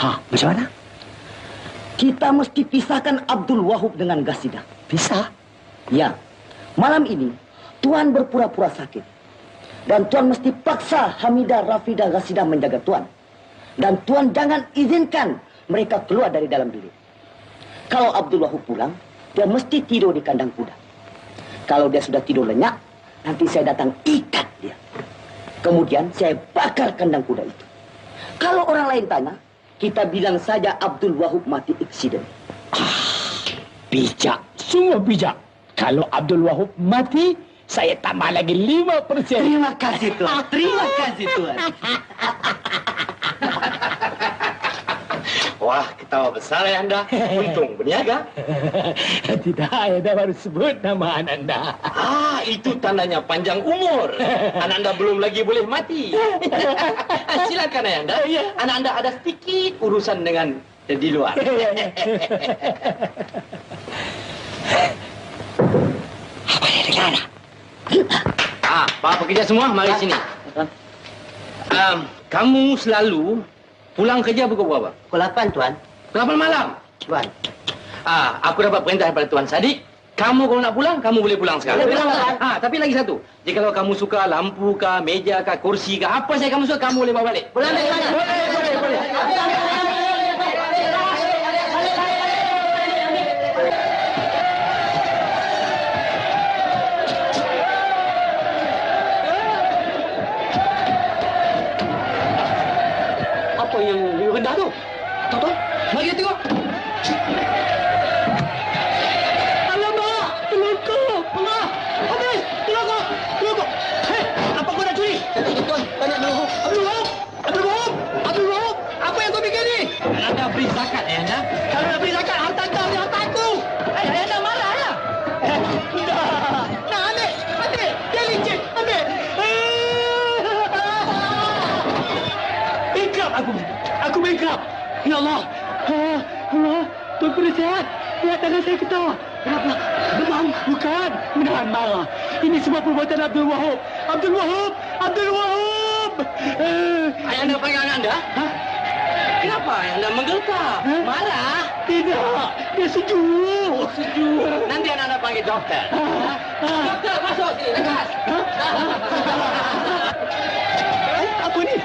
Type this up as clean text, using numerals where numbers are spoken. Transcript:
Macam mana? Kita mesti pisahkan Abdul Wahab dengan Gasidah. Pisah? Ya. Malam ini, Tuan berpura-pura sakit. Dan Tuan mesti paksa Hamidah, Rafidah, Gasidah menjaga Tuan. Dan Tuan jangan izinkan mereka keluar dari dalam bilik. Kalau Abdul Wahab pulang, dia mesti tidur di kandang kuda. Kalau dia sudah tidur lenyap, nanti saya datang ikat dia. Kemudian saya bakar kandang kuda itu. Kalau orang lain tanya, kita bilang saja Abdul Wahab mati eksiden. Bijak. Sungguh bijak. Kalau Abdul Wahab mati, saya tambah lagi 5%. Terima kasih, Tuan. Terima kasih, Tuan. Wah, ketawa besar ya Anda. Untung berniaga. Tidak, Anda baru sebut nama anak Anda. Itu tandanya panjang umur. Anak Anda belum lagi boleh mati. Silakan ya Anda. Anak Anda ada sedikit urusan dengan di luar. Apa yang dengar? Para pekerja semua, mari sini. Kamu selalu pulang kerja pukul berapa? Pukul 8, Tuan. 8 malam? Tuan. Aku dapat perintah daripada Tuan Sadik. Kamu kalau nak pulang, kamu boleh pulang sekarang. Boleh pulang, Tuan. Tapi lagi satu. Jika kamu suka lampu kah, meja kah, kursi kah, apa saja kamu suka, kamu boleh bawa balik. Boleh ambil, Tuan. Boleh. Apa yang rendah tu? Tonton, mari kita tengok. Alamak! Telokok! Allah! Habis! Telokok! Telokok! Hei! Apa kau nak curi? Tuan, banyak dulu. Abdul Wahab! Abdul Wahab! Abdul Wahab! Apa yang kau fikir ni? Anda beri zakat ya Anda. Kalau nak beri zakat, harta kau ni harta aku! Anda marah ya? Tidak! Nak ambil! Ambil! Dia licin! Ambil! Bankrupt aku! Aku bankrupt! Ya Allah! Allah! Tuan Peri sihat! Lihat tangan saya ketawa! Kenapa? Demam? Bukan! Menahan marah! Ini semua perbuatan Abdul Wahab! Abdul Wahab! Abdul Wahab! Ayah Anda panggil anak Anda? Kenapa ayah Anda menggeltar? Marah? Tidak! Dia sejuk! Sejuk. Nanti anak Anda panggil doktor. Doktor, masuk sini. Dekat. Apa ni?